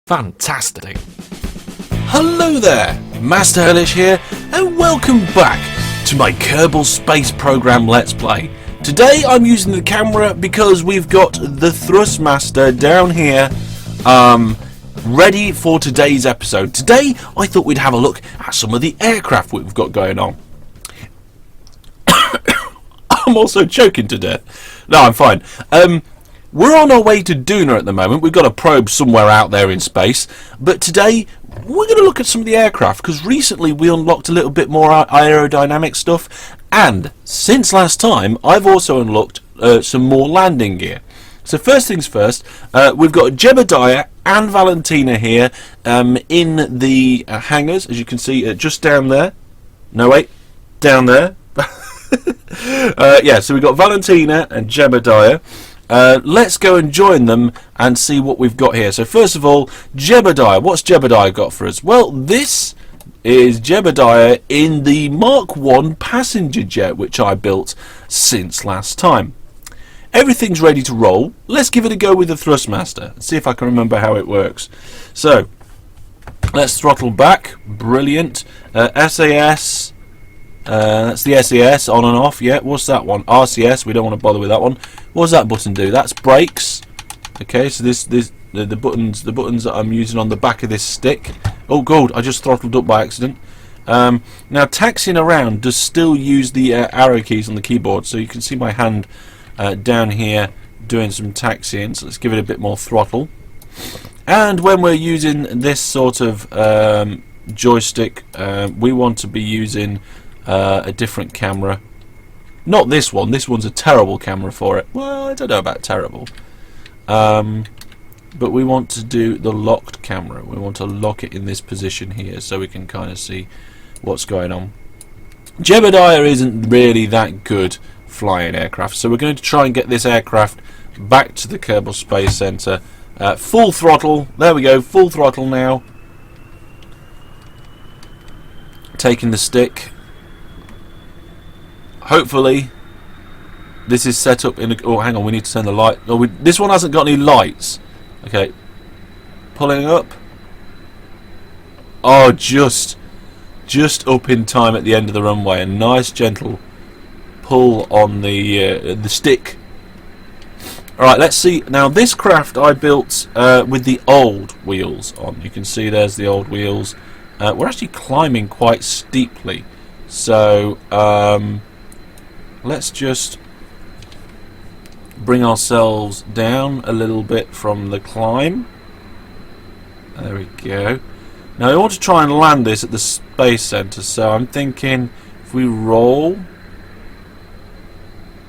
Fantastic. Hello there, Master Hellish here, and welcome back to my Kerbal Space Program Let's Play. Today I'm using the camera because we've got the Thrustmaster down here, ready for today's episode. Today I thought we'd have a look at some of the aircraft we've got going on. I'm also choking to death. No, I'm fine. We're on our way to Duna at the moment. We've got a probe somewhere out there in space. But today, we're going to look at some of the aircraft, because recently we unlocked a little bit more aerodynamic stuff. And since last time, I've also unlocked some more landing gear. So first things first, we've got Jebediah and Valentina here in the hangars, as you can see, just down there. No, wait, down there. Yeah, so we've got Valentina and Jebediah. Let's go and join them and see what we've got here. So first of all, Jebediah. What's Jebediah got for us? Well, this is Jebediah in the Mark 1 passenger jet, which I built since last time. Everything's ready to roll. Let's give it a go with the Thrustmaster and see if I can remember how it works. So, let's throttle back. Brilliant. SAS. That's the SAS, on and off. Yeah, what's that one? RCS, we don't want to bother with that one. What does that button do? That's brakes. Okay, so the buttons that I'm using on the back of this stick. Oh god, I just throttled up by accident. Now taxiing around does still use the arrow keys on the keyboard, so you can see my hand down here doing some taxiing. So let's give it a bit more throttle. And when we're using this sort of joystick, we want to be using a different camera. Not this one. This one's a terrible camera for it. Well, I don't know about terrible. But we want to do the locked camera. We want to lock it in this position here so we can kind of see what's going on. Jebediah isn't really that good flying aircraft, so we're going to try and get this aircraft back to the Kerbal Space Center. Full throttle. There we go. Full throttle now. Taking the stick. Hopefully this is set up in a... Oh, hang on, we need to turn the light... Oh, this one hasn't got any lights. Okay. Pulling up. Oh, just up in time at the end of the runway. A nice, gentle pull on the stick. Alright, let's see. Now, this craft I built with the old wheels on. You can see there's the old wheels. We're actually climbing quite steeply. So, let's just bring ourselves down a little bit from the climb. There we go. Now I want to try and land this at the Space Center, so I'm thinking if we roll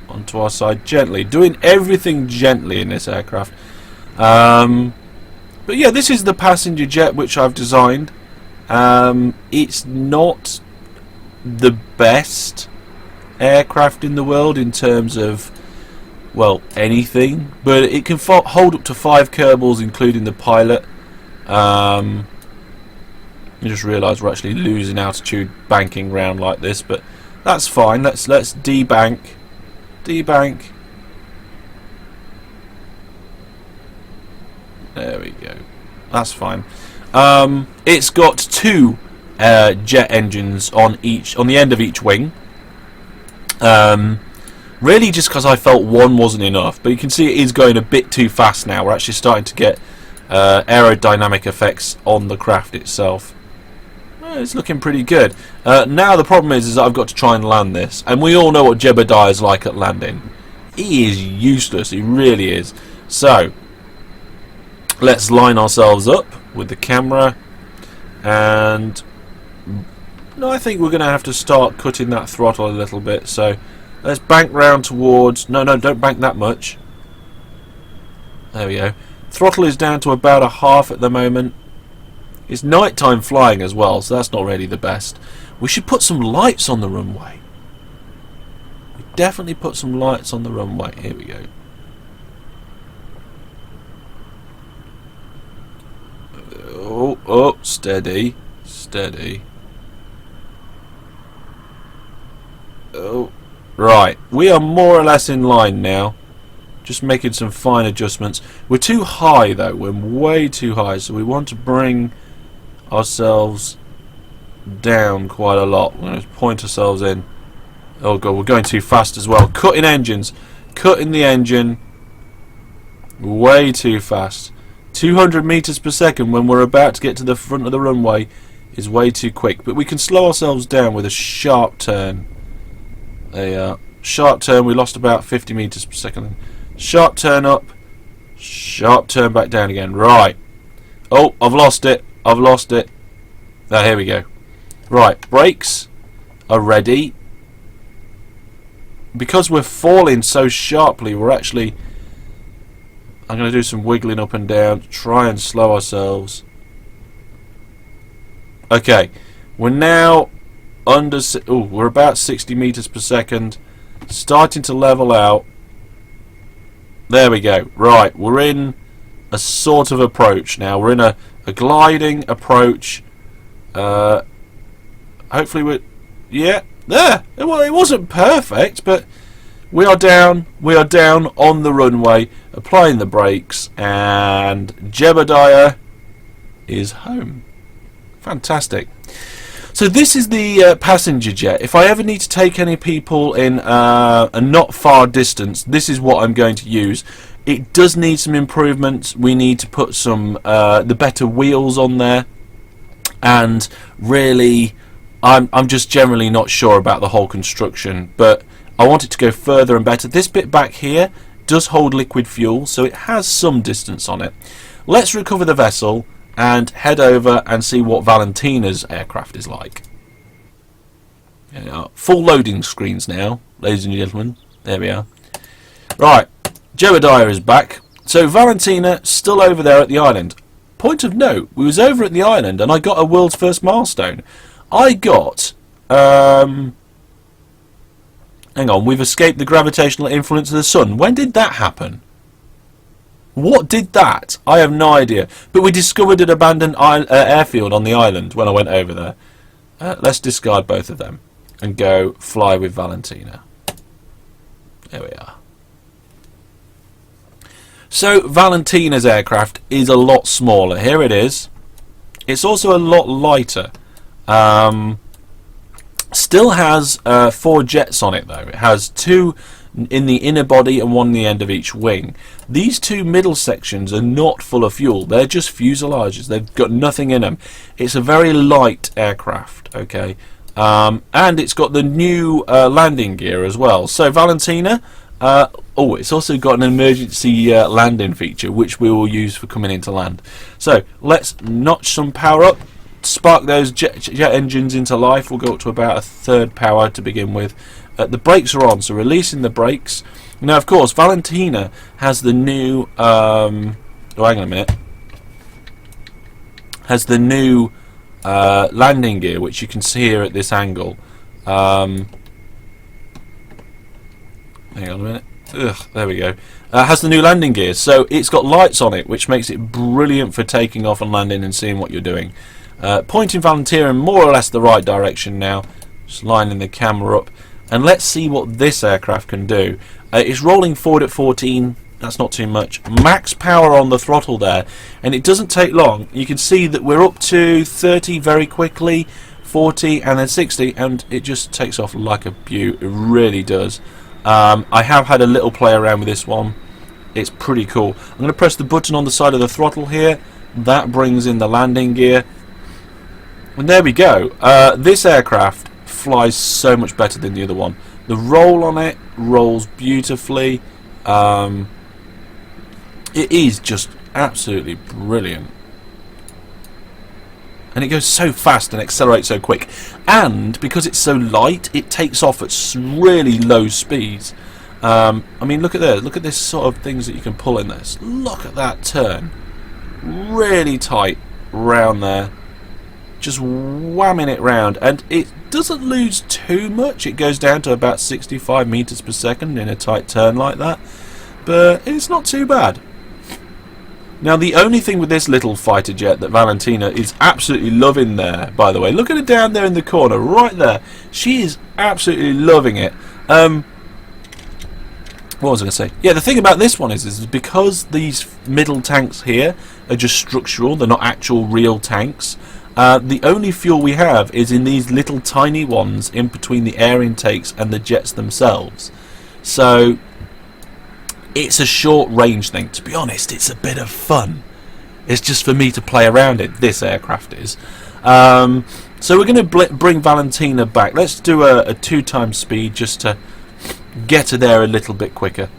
onto our side gently, doing everything gently in this aircraft. But yeah, this is the passenger jet which I've designed. It's not the best aircraft in the world in terms of, well, anything, but it can hold up to 5 Kerbals, including the pilot. I just realised we're actually losing altitude banking round like this, but that's fine. Let's debank. There we go. That's fine. It's got 2 jet engines on the end of each wing. Really just because I felt one wasn't enough, but you can see it is going a bit too fast now. We're actually starting to get aerodynamic effects on the craft itself. It's looking pretty good. Now the problem is I've got to try and land this, and we all know what Jebediah is like at landing. He is useless, he really is. So let's line ourselves up with the camera, and I think we're going to have to start cutting that throttle a little bit. So let's bank round towards... No, don't bank that much. There we go. Throttle is down to about a half at the moment. It's nighttime flying as well, so that's not really the best. We should put some lights on the runway. We definitely put some lights on the runway. Here we go. Oh, steady. Oh, right. We are more or less in line now. Just making some fine adjustments. We're too high though, we're way too high, so we want to bring ourselves down quite a lot. We're going to point ourselves in. Oh god, we're going too fast as well. Cutting engines. Cutting the engine. Way too fast. 200 meters per second when we're about to get to the front of the runway is way too quick. But we can slow ourselves down with a sharp turn. There you are. Sharp turn, we lost about 50 meters per second. Sharp turn up. Sharp turn back down again. Right. Oh, I've lost it. I've lost it. Ah, here we go. Right, brakes are ready. Because we're falling so sharply, we're actually... I'm going to do some wiggling up and down, try and slow ourselves. Okay, we're now under... Oh, we're about 60 meters per second. Starting to level out. There we go. Right, we're in a sort of approach now. We're in a gliding approach. Hopefully we're... Yeah, there! Well, it wasn't perfect, but we are down. We are down on the runway, applying the brakes, and Jebediah is home. Fantastic. So this is the passenger jet. If I ever need to take any people in a not far distance, this is what I'm going to use. It does need some improvements. We need to put some the better wheels on there, and really I'm just generally not sure about the whole construction, but I want it to go further and better. This bit back here does hold liquid fuel, so it has some distance on it. Let's recover the vessel and head over and see what Valentina's aircraft is like. There we are. Full loading screens now, ladies and gentlemen. There we are. Right, Jebediah is back. So Valentina still over there at the island. Point of note, we was over at the island and I got a world's first milestone. I got... hang on, we've escaped the gravitational influence of the sun. When did that happen? What did that? I have no idea. But we discovered an abandoned airfield on the island when I went over there. Let's discard both of them and go fly with Valentina. There we are. So Valentina's aircraft is a lot smaller. Here it is. It's also a lot lighter. Still has 4 jets on it though. It has 2 in the inner body and 1 in the end of each wing. These 2 middle sections are not full of fuel. They're just fuselages. They've got nothing in them. It's a very light aircraft, okay? And it's got the new landing gear as well. So Valentina, oh, it's also got an emergency landing feature, which we will use for coming into land. So let's notch some power up. Spark those jet engines into life. We'll go up to about a 3rd power to begin with. The brakes are on, so releasing the brakes. Now, of course, Valentina has the new... oh, hang on a minute. Has the new landing gear, which you can see here at this angle. Hang on a minute. Ugh, there we go. Has the new landing gear, so it's got lights on it, which makes it brilliant for taking off and landing and seeing what you're doing. Pointing Valentina in more or less the right direction now. Just lining the camera up. And let's see what this aircraft can do. It's rolling forward at 14. That's not too much. Max power on the throttle there. And it doesn't take long. You can see that we're up to 30 very quickly. 40 and then 60. And it just takes off like a beaut. It really does. I have had a little play around with this one. It's pretty cool. I'm going to press the button on the side of the throttle here. That brings in the landing gear. And there we go. This aircraft flies so much better than the other one. The roll on it rolls beautifully. It is just absolutely brilliant. And it goes so fast and accelerates so quick. And because it's so light, it takes off at really low speeds. I mean, look at this. Look at this sort of things that you can pull in this. Look at that turn. Really tight round there. Just whamming it round, and it doesn't lose too much. It goes down to about 65 meters per second in a tight turn like that, but it's not too bad. Now, the only thing with this little fighter jet that Valentina is absolutely loving there, by the way, look at her down there in the corner, right there. She is absolutely loving it. What was I going to say? Yeah, the thing about this one is because these middle tanks here are just structural, they're not actual real tanks. The only fuel we have is in these little tiny ones in between the air intakes and the jets themselves. So it's a short range thing. To be honest, it's a bit of fun. It's just for me to play around it. This aircraft is. So we're going to bring Valentina back. Let's do a 2 times speed just to get her there a little bit quicker.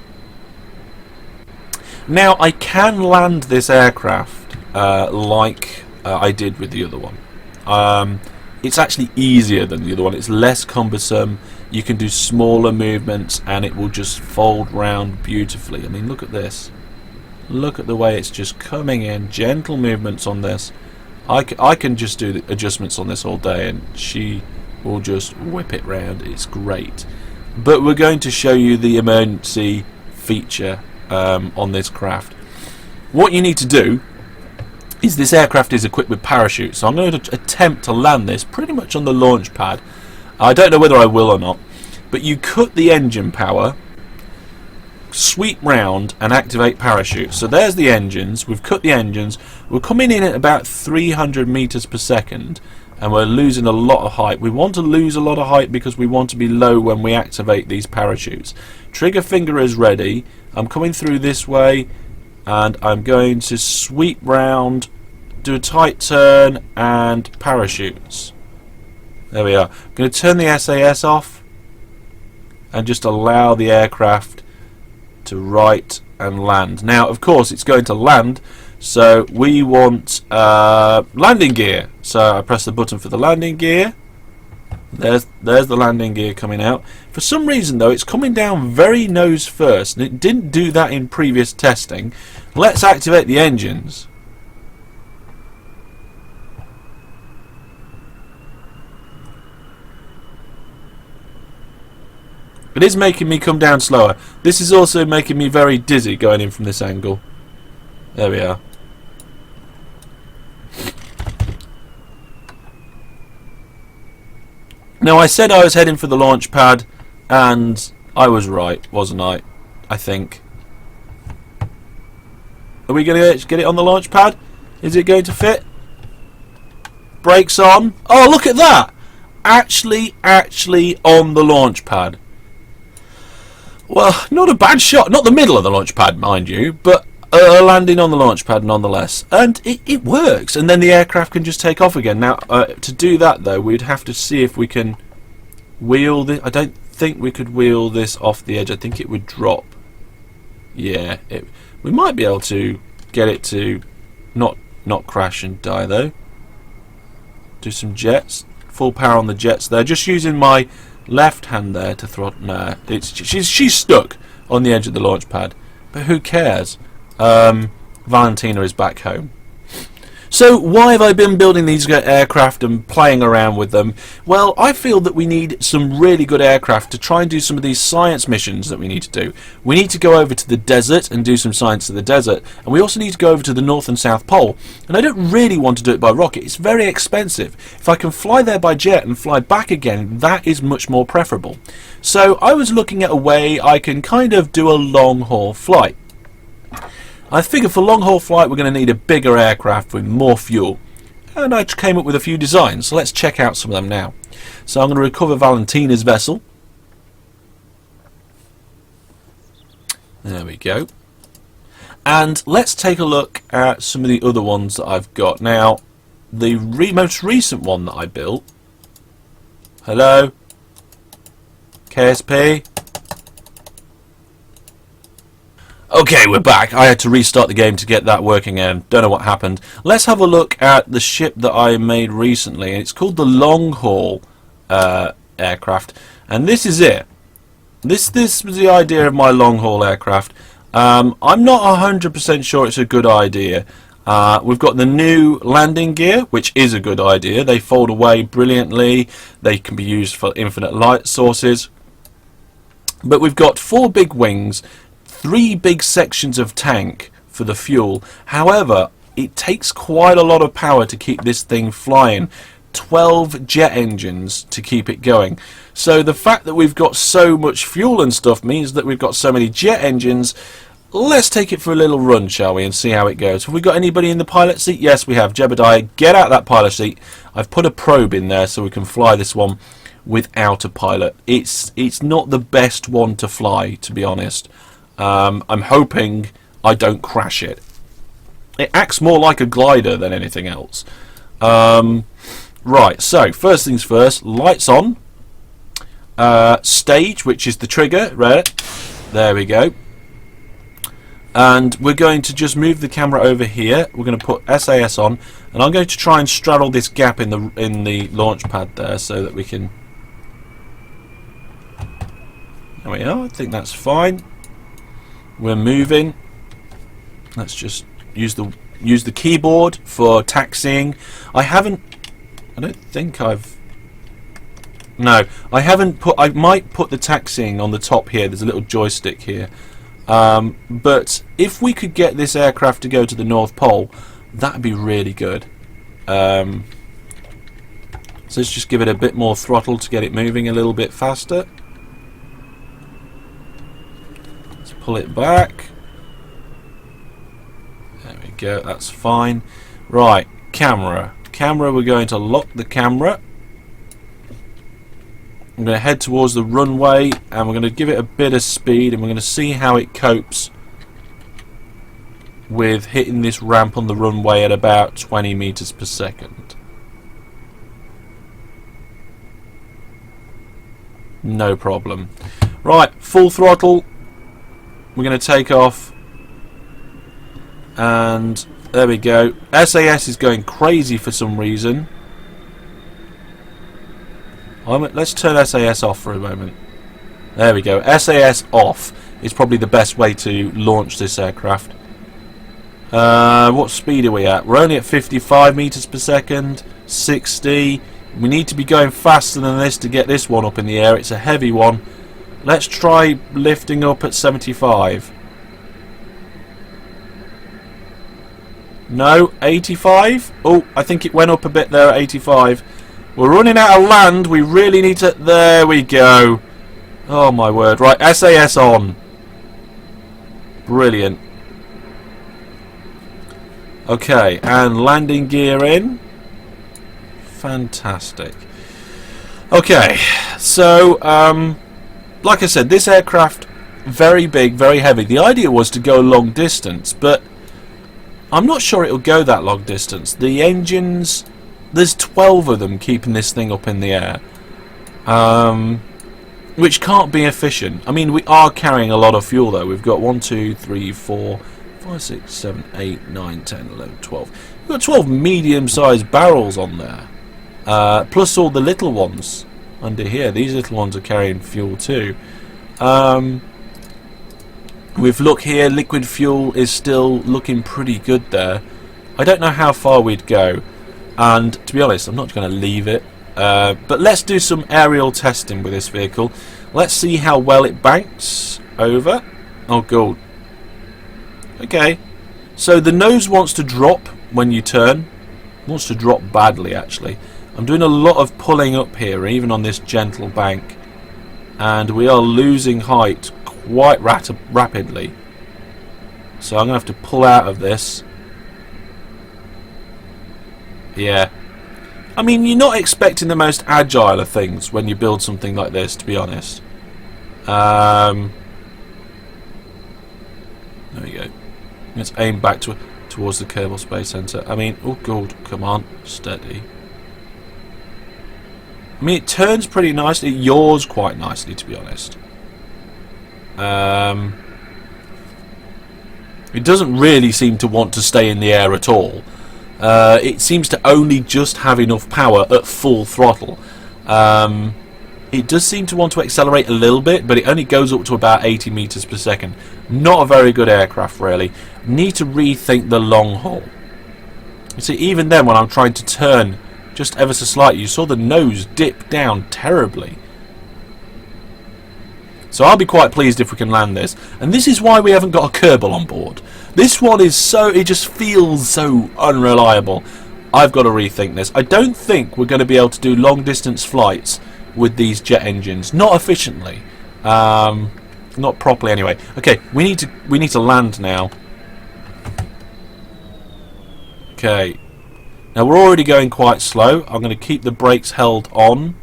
Now I can land this aircraft like I did with the other one. It's actually easier than the other one. It's less cumbersome. You can do smaller movements and it will just fold round beautifully. I mean, look at this. Look at the way it's just coming in. Gentle movements on this. I can just do the adjustments on this all day and she will just whip it round. It's great. But we're going to show you the emergency feature on this craft. What you need to do is this aircraft is equipped with parachutes. So I'm going to attempt to land this pretty much on the launch pad. I don't know whether I will or not. But you cut the engine power, sweep round and activate parachute. So there's the engines. We've cut the engines. We're coming in at about 300 meters per second and we're losing a lot of height. We want to lose a lot of height because we want to be low when we activate these parachutes. Trigger finger is ready. I'm coming through this way and I'm going to sweep round, do a tight turn and parachutes. There we are. I'm going to turn the SAS off and just allow the aircraft to right and land. Now of course it's going to land, so we want landing gear. So I press the button for the landing gear. There's the landing gear coming out. For some reason though it's coming down very nose first and it didn't do that in previous testing. Let's activate the engines. It is making me come down slower. This is also making me very dizzy going in from this angle. There we are. Now I said I was heading for the launch pad and I was right, wasn't I? I think. Are we going to get it on the launch pad? Is it going to fit? Brakes on. Oh, look at that! Actually on the launch pad. Well, not a bad shot. Not the middle of the launch pad, mind you, but landing on the launch pad nonetheless. And it works. And then the aircraft can just take off again. Now, to do that, though, we'd have to see if we can wheel this. I don't think we could wheel this off the edge. I think it would drop. Yeah, we might be able to get it to not crash and die, though. Do some jets. Full power on the jets there. Just using my left hand there to throttle. Nah, she's stuck on the edge of the launch pad, but who cares? Valentina is back home. So why have I been building these aircraft and playing around with them? Well, I feel that we need some really good aircraft to try and do some of these science missions that we need to do. We need to go over to the desert and do some science in the desert, and we also need to go over to the North and South Pole. And I don't really want to do it by rocket. It's very expensive. If I can fly there by jet and fly back again, that is much more preferable. So I was looking at a way I can kind of do a long haul flight. I figure for long haul flight we're going to need a bigger aircraft with more fuel, and I came up with a few designs, so let's check out some of them now. So I'm going to recover Valentina's vessel. There we go. And let's take a look at some of the other ones that I've got. Now, the most recent one that I built. Hello? KSP? Okay, we're back. I had to restart the game to get that working and don't know what happened. Let's have a look at the ship that I made recently. It's called the Long Haul aircraft, and this is it. This was the idea of my long haul aircraft. I'm not 100% sure it's a good idea. We've got the new landing gear, which is a good idea. They fold away brilliantly. They can be used for infinite light sources. But we've got 4 big wings, 3 big sections of tank for the fuel. However, it takes quite a lot of power to keep this thing flying. 12 jet engines to keep it going. So the fact that we've got so much fuel and stuff means that we've got so many jet engines. Let's take it for a little run, shall we, and see how it goes. Have we got anybody in the pilot seat? Yes, we have. Jebediah, get out that pilot seat. I've put a probe in there so we can fly this one without a pilot. It's not the best one to fly, to be honest. I'm hoping I don't crash it. It acts more like a glider than anything else. Right, so first things first, lights on. Stage, which is the trigger, right? There we go. And we're going to just move the camera over here. We're going to put SAS on, and I'm going to try and straddle this gap in the launch pad there so that we can. There we are. I think that's fine. We're moving. Let's just use the keyboard for taxiing. I don't think I've. No, I haven't put. I might put the taxiing on the top here. There's a little joystick here. But if we could get this aircraft to go to the North Pole, that'd be really good. So let's just give it a bit more throttle to get it moving a little bit faster. Let's pull it back. There we go, that's fine. Right, camera. Camera, we're going to lock the camera. I'm going to head towards the runway and we're going to give it a bit of speed and we're going to see how it copes with hitting this ramp on the runway at about 20 meters per second. No problem. Right, full throttle. We're going to take off and there we go. SAS is going crazy for some reason. Let's turn SAS off for a moment. There we go. SAS off is probably the best way to launch this aircraft. What speed are we at? We're only at 55 meters per second, 60. We need to be going faster than this to get this one up in the air. It's a heavy one. Let's try lifting up at 75. No, 85. Oh, I think it went up a bit there at 85. We're running out of land. We really need to. There we go. Oh my word. Right, SAS on. Brilliant. Okay, and landing gear in. Fantastic. Okay, so like I said, this aircraft very big, very heavy. The idea was to go long distance, but I'm not sure it'll go that long distance. The engines. There's 12 of them keeping this thing up in the air, which can't be efficient. I mean, we are carrying a lot of fuel though. We've got 1, 2, 3, 4, 5, 6, 7, 8, 9, 10, 11, 12. We've got 12 medium-sized barrels on there, plus all the little ones under here. These little ones are carrying fuel too. With look here, liquid fuel is still looking pretty good there. I don't know how far we'd go. And to be honest, I'm not going to leave it. But let's do some aerial testing with this vehicle. Let's see how well it banks. Over. Oh, good. Okay. So the nose wants to drop when you turn. Wants to drop badly, actually. I'm doing a lot of pulling up here, even on this gentle bank. And we are losing height quite rapidly. So I'm going to have to pull out of this. Yeah, I mean, you're not expecting the most agile of things when you build something like this, to be honest. There we go. Let's aim back towards the Kerbal Space Center. I mean, oh god, come on, steady. I mean, it turns pretty nicely. It yaws quite nicely, to be honest. It doesn't really seem to want to stay in the air at all. It seems to only just have enough power at full throttle. It does seem to want to accelerate a little bit, but it only goes up to about 80 meters per second. Not a very good aircraft, really. Need to rethink the long haul. You see, even then, when I'm trying to turn just ever so slightly, you saw the nose dip down terribly. So I'll be quite pleased if we can land this. And this is why we haven't got a Kerbal on board. This one is so, it just feels so unreliable. I've got to rethink this. I don't think we're going to be able to do long distance flights with these jet engines, not efficiently, not properly anyway. Okay, we need to land now. Okay, now we're already going quite slow. I'm going to keep the brakes held on.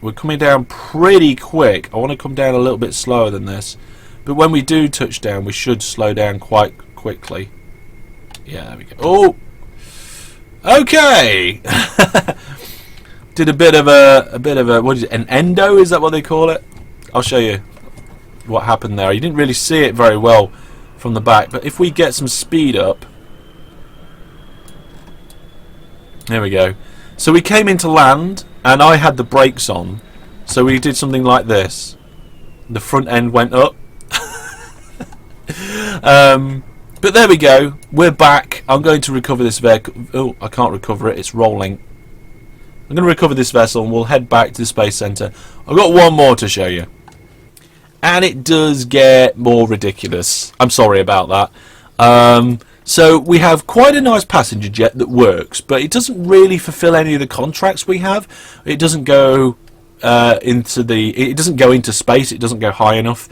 We're coming down pretty quick. I want to come down a little bit slower than this, but when we do touch down, we should slow down quite quickly. Yeah, there we go. Oh, okay. Did a bit of a what is it? An endo? Is that what they call it? I'll show you what happened there. You didn't really see it very well from the back, but if we get some speed up, there we go. So we came into land, and I had the brakes on, so we did something like this. The front end went up. But there we go. We're back. I'm going to recover this vehicle. Oh, I can't recover it. It's rolling. I'm going to recover this vessel, and we'll head back to the Space Centre. I've got one more to show you. And it does get more ridiculous. I'm sorry about that. So we have quite a nice passenger jet that works, but it doesn't really fulfill any of the contracts we have. It doesn't go it doesn't go into space. It doesn't go high enough.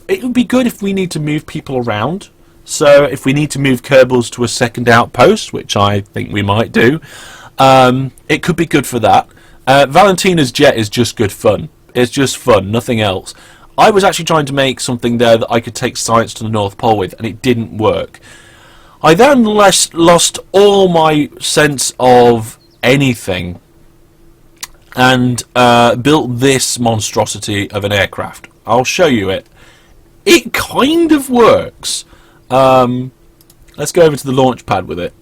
It would be good if we need to move people around. So if we need to move Kerbals to a second outpost, which I think we might do, it could be good for that. Valentina's jet is just good fun. It's just fun, nothing else. I was actually trying to make something there that I could take science to the North Pole with, and it didn't work. I then lost all my sense of anything and built this monstrosity of an aircraft. I'll show you it. It kind of works. Let's go over to the launch pad with it.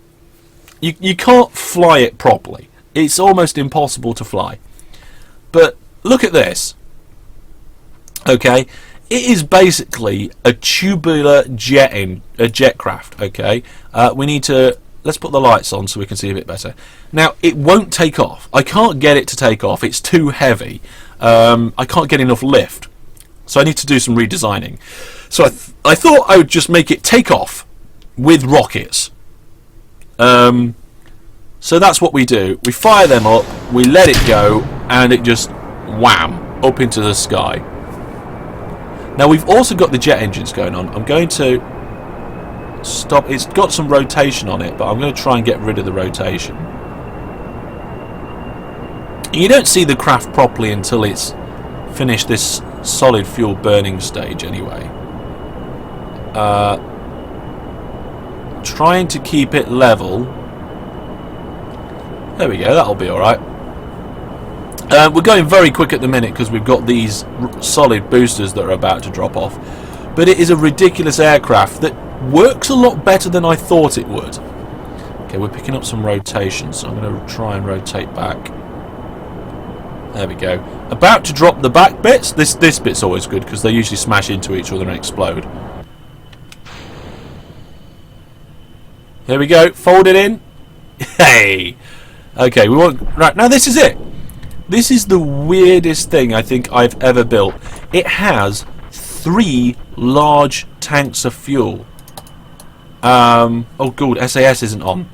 You can't fly it properly. It's almost impossible to fly. But look at this. Okay, it is basically a tubular jet craft. Okay, we need to let's put the lights on so we can see a bit better. Now it won't take off. I can't get it to take off. It's too heavy. I can't get enough lift, so I need to do some redesigning. So I thought I would just make it take off with rockets. So that's what we do. We fire them up, we let it go, and it just wham up into the sky. Now we've also got the jet engines going on. I'm going to stop. It's got some rotation on it, but I'm going to try and get rid of the rotation. You don't see the craft properly until it's finished this solid fuel burning stage anyway. Trying to keep it level. There we go, that'll be alright. We're going very quick at the minute because we've got these solid boosters that are about to drop off. But it is a ridiculous aircraft that works a lot better than I thought it would. Okay, we're picking up some rotation, so I'm going to try and rotate back. There we go. About to drop the back bits. This bit's always good because they usually smash into each other and explode. Here we go. Fold it in. Hey. Okay, we want right now. This is it. This is the weirdest thing I think I've ever built. It has 3 large tanks of fuel. Oh good, SAS isn't on.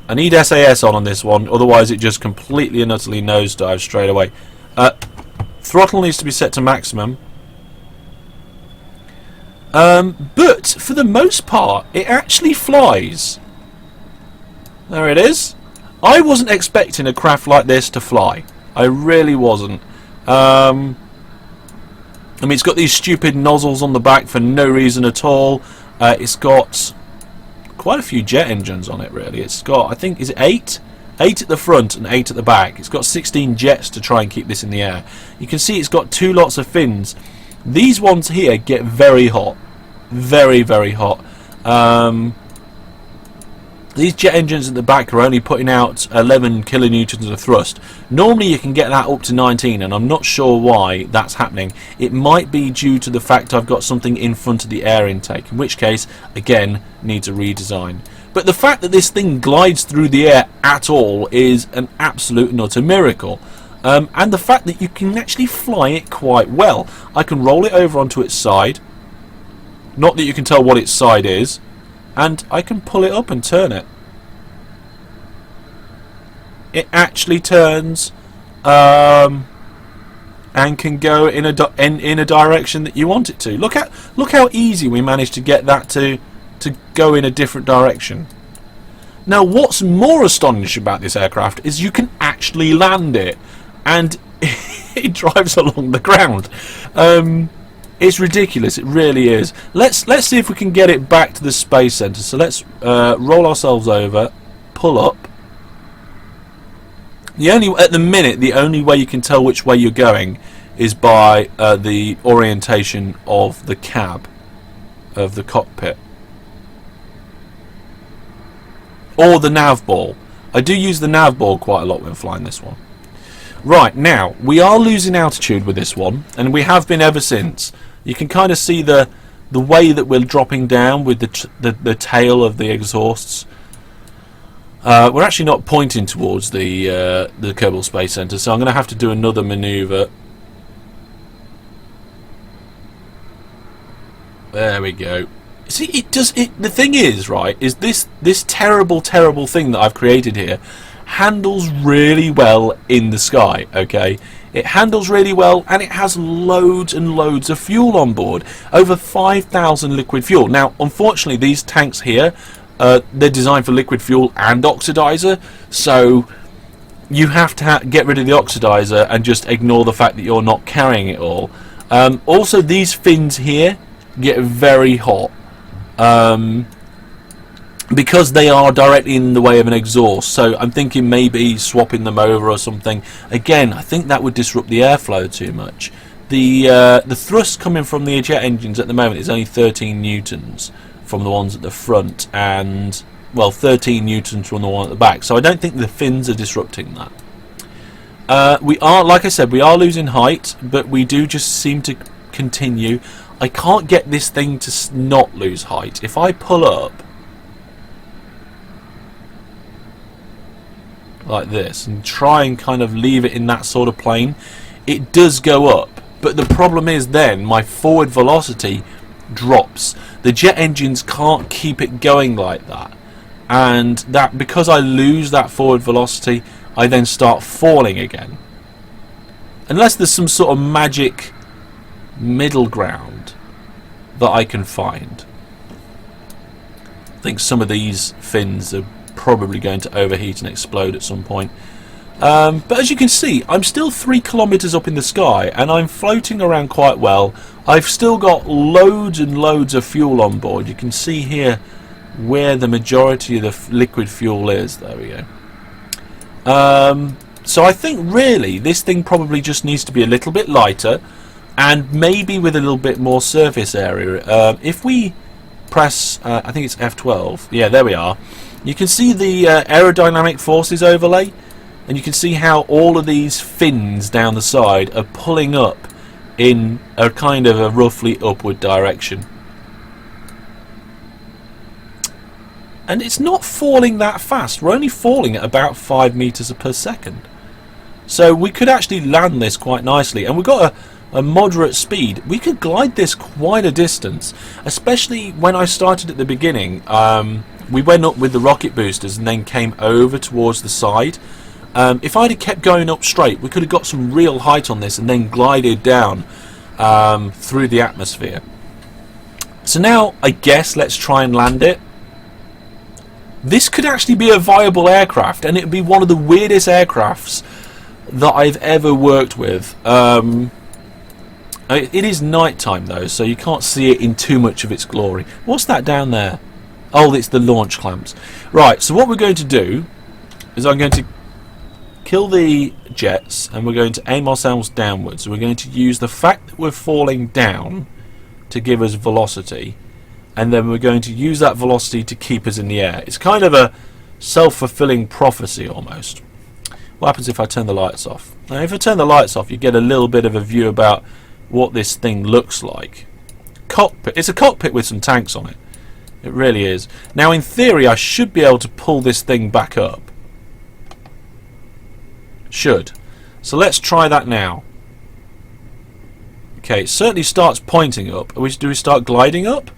I need SAS on this one, otherwise it just completely and utterly nosedives straight away. Throttle needs to be set to maximum. But for the most part, it actually flies. There it is. I wasn't expecting a craft like this to fly. I really wasn't. I mean, it's got these stupid nozzles on the back for no reason at all. It's got quite a few jet engines on it, really. It's got, I think, is it 8? 8 at the front and 8 at the back. It's got 16 jets to try and keep this in the air. You can see it's got 2 lots of fins. These ones here get very hot. Very, very hot. These jet engines at the back are only putting out 11 kilonewtons of thrust. Normally you can get that up to 19, and I'm not sure why that's happening. It might be due to the fact I've got something in front of the air intake, in which case, again, needs a redesign. But the fact that this thing glides through the air at all is an absolute and utter miracle. And the fact that you can actually fly it quite well. I can roll it over onto its side. Not that you can tell what its side is. and I can pull it up and turn it. It actually turns and can go in a direction that you want it to. Look how easy we managed to get that to go in a different direction. Now, what's more astonishing about this aircraft is you can actually land it, and it drives along the ground. It's ridiculous. It really is. Let's see if we can get it back to the space center. So let's roll ourselves over, pull up. At the minute, the only way you can tell which way you're going is by the orientation of the cab of the cockpit, or the nav ball. I do use the nav ball quite a lot when flying this one. Right, now we are losing altitude with this one, and we have been ever since. You can kind of see the way that we're dropping down with the tail of the exhausts. We're actually not pointing towards the Kerbal Space Center, so I'm going to have to do another maneuver. There we go. See, the thing is, right, is this terrible thing that I've created here handles really well in the sky. Okay, it handles really well, and it has loads and loads of fuel on board, over 5,000 liquid fuel. Now, unfortunately, these tanks here, they're designed for liquid fuel and oxidizer, so you have to get rid of the oxidizer and just ignore the fact that you're not carrying it all. Also, these fins here get very hot because they are directly in the way of an exhaust, so I'm thinking maybe swapping them over or something. Again, I think that would disrupt the airflow too much. The thrust coming from the jet engines at the moment is only 13 newtons from the ones at the front, and well, 13 newtons from the one at the back, so I don't think the fins are disrupting that. We are, like I said, we are losing height, but we do just seem to continue. I can't get this thing to not lose height. If I pull up like this and try and kind of leave it in that sort of plane, it does go up, but the problem is then my forward velocity drops. The jet engines can't keep it going like that, and that because I lose that forward velocity, I then start falling again, unless there's some sort of magic middle ground that I can find. I think some of these fins are probably going to overheat and explode at some point. But as you can see, I'm still 3 kilometers up in the sky, and I'm floating around quite well. I've still got loads and loads of fuel on board. You can see here where the majority of the liquid fuel is. There we go. So I think really this thing probably just needs to be a little bit lighter, and maybe with a little bit more surface area. If we press, I think it's F12, yeah, there we are. You can see the aerodynamic forces overlay, and you can see how all of these fins down the side are pulling up in a kind of a roughly upward direction. And it's not falling that fast. We're only falling at about 5 meters per second. So we could actually land this quite nicely, and we've got a moderate speed. We could glide this quite a distance, especially when I started at the beginning. We went up with the rocket boosters and then came over towards the side. If I'd have kept going up straight, we could have got some real height on this and then glided down through the atmosphere. So now I guess let's try and land it. This could actually be a viable aircraft, and it would be one of the weirdest aircrafts that I've ever worked with. It is night time though, so you can't see it in too much of its glory. What's that down there? Oh, it's the launch clamps. Right, so what we're going to do is I'm going to kill the jets, and we're going to aim ourselves downwards. We're going to use the fact that we're falling down to give us velocity, and then we're going to use that velocity to keep us in the air. It's kind of a self-fulfilling prophecy almost. What happens if I turn the lights off? Now, if I turn the lights off, you get a little bit of a view about what this thing looks like. Cockpit. It's a cockpit with some tanks on it. It really is. Now, in theory, I should be able to pull this thing back up. Should. So let's try that now. Okay, it certainly starts pointing up. Do we start gliding up?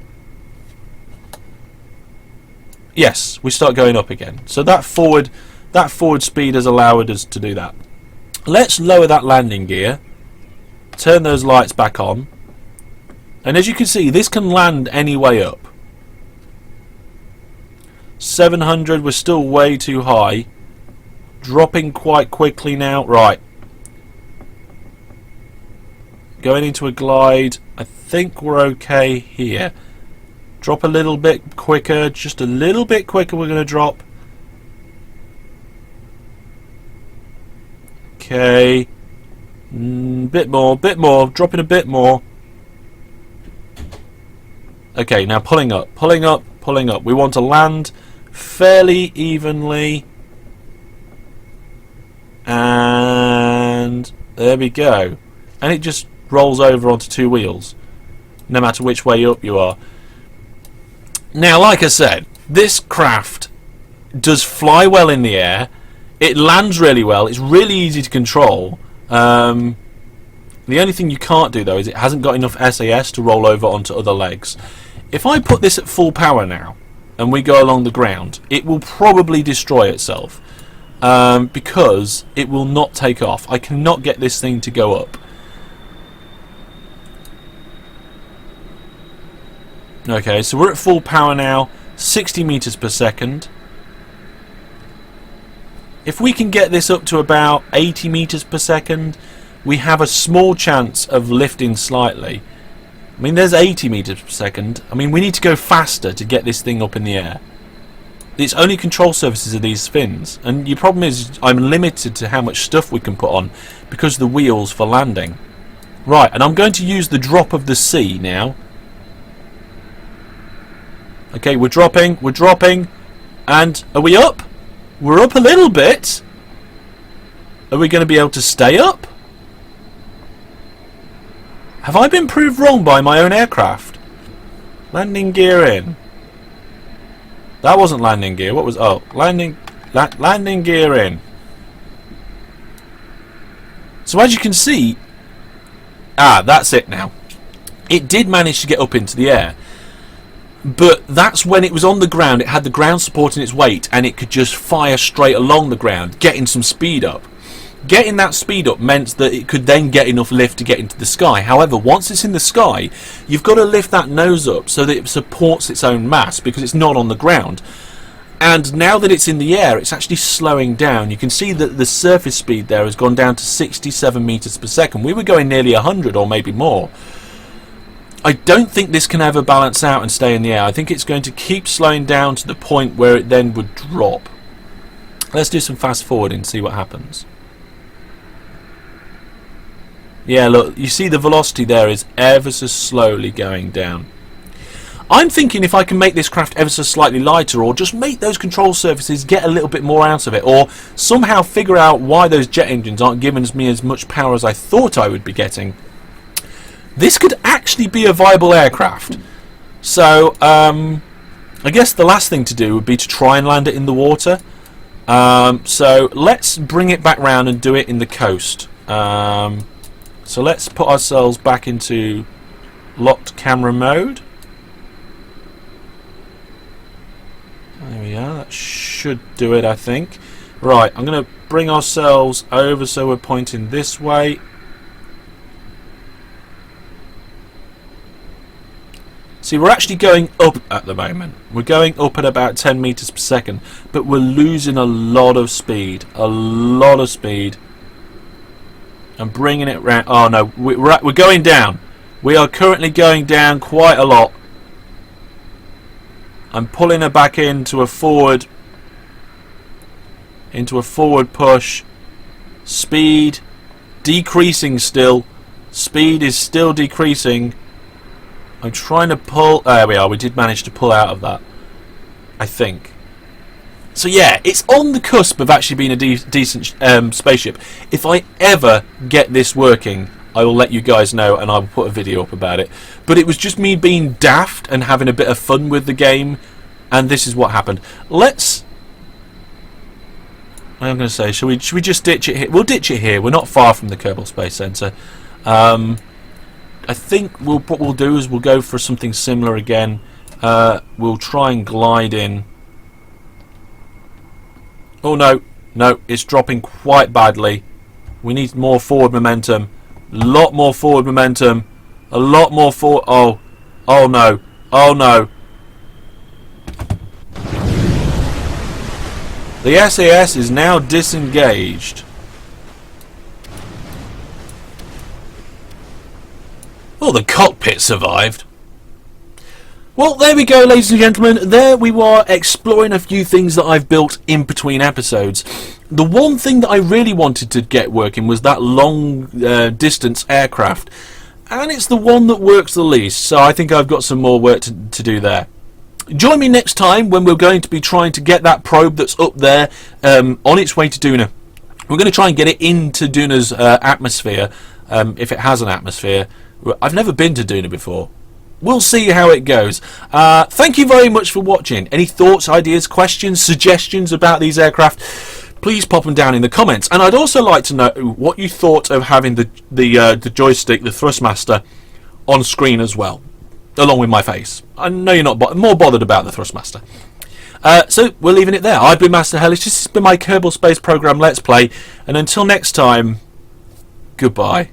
yes, we start going up again. So that forward speed has allowed us to do that. Let's lower that landing gear, turn those lights back on, and as you can see, this can land any way up. 700, we're still way too high. Dropping quite quickly now. Right. Going into a glide. I think we're okay here. Drop a little bit quicker. Just a little bit quicker we're going to drop. Okay. Bit more. Dropping a bit more. Okay, now pulling up. We want to land fairly evenly. And there we go. And it just rolls over onto two wheels, no matter which way up you are. Now, like I said, this craft does fly well in the air. It lands really well. It's really easy to control. The only thing you can't do, though, is it hasn't got enough SAS to roll over onto other legs. If I put this at full power now, and we go along the ground, it will probably destroy itself. Because it will not take off. I cannot get this thing to go up. Okay, so we're at full power now, 60 meters per second. If we can get this up to about 80 meters per second, we have a small chance of lifting slightly. I mean, there's 80 meters per second. I mean, we need to go faster to get this thing up in the air. Its only control surfaces are these fins, and your problem is I'm limited to how much stuff we can put on because of the wheels for landing. Right, and I'm going to use the drop of the sea now. Okay, we're dropping, and are we up? We're up a little bit. Are we going to be able to stay up? Have I been proved wrong by my own aircraft? Landing gear in. That wasn't landing gear. What was... Oh, landing gear in. So as you can see... Ah, that's it now. It did manage to get up into the air. But that's when it was on the ground. It had the ground supporting its weight, and it could just fire straight along the ground, getting some speed up. Getting that speed up meant that it could then get enough lift to get into the sky. However, once it's in the sky, you've got to lift that nose up so that it supports its own mass because it's not on the ground. And now that it's in the air, it's actually slowing down. You can see that the surface speed there has gone down to 67 meters per second. We were going nearly 100 or maybe more. I don't think this can ever balance out and stay in the air. I think it's going to keep slowing down to the point where it then would drop. Let's do some fast forwarding and see what happens. Yeah, look, you see the velocity there is ever so slowly going down. I'm thinking if I can make this craft ever so slightly lighter, or just make those control surfaces get a little bit more out of it, or somehow figure out why those jet engines aren't giving me as much power as I thought I would be getting, this could actually be a viable aircraft. So, I guess the last thing to do would be to try and land it in the water. So let's bring it back round and do it in the coast. So let's put ourselves back into locked camera mode. There we are, that should do it, I think. Right, I'm going to bring ourselves over so we're pointing this way. See, we're actually going up at the moment. We're going up at about 10 meters per second, but we're losing a lot of speed. A lot of speed. I'm bringing it round. Oh no, we're going down. We are currently going down quite a lot. I'm pulling her back into a forward push. Speed decreasing still. Speed is still decreasing. I'm trying to pull. There we are. We did manage to pull out of that, I think. So yeah, it's on the cusp of actually being a decent spaceship. If I ever get this working, I will let you guys know and I will put a video up about it. But it was just me being daft and having a bit of fun with the game, and this is what happened. Let's... I'm going to say, should we just ditch it here? We'll ditch it here. We're not far from the Kerbal Space Centre. I think what we'll do is we'll go for something similar again. We'll try and glide in Oh no, no, it's dropping quite badly. We need more forward momentum. A lot more forward momentum. A lot more forward. Oh, oh no, oh no. The SAS is now disengaged. Oh, the cockpit survived. Well, there we go, ladies and gentlemen. There we were, exploring a few things that I've built in between episodes. The one thing that I really wanted to get working was that long distance aircraft, and it's the one that works the least, so I think I've got some more work to do there. Join me next time when we're going to be trying to get that probe that's up there on its way to Duna. We're going to try and get it into Duna's atmosphere, if it has an atmosphere. I've never been to Duna before. We'll see how it goes. Thank you very much for watching. Any thoughts, ideas, questions, suggestions about these aircraft, please pop them down in the comments. And I'd also like to know what you thought of having the joystick, the Thrustmaster, on screen as well, along with my face. I know you're not more bothered about the Thrustmaster. So we're leaving it there. I've been Master Hellish. This has been my Kerbal Space Program Let's Play. And until next time, goodbye.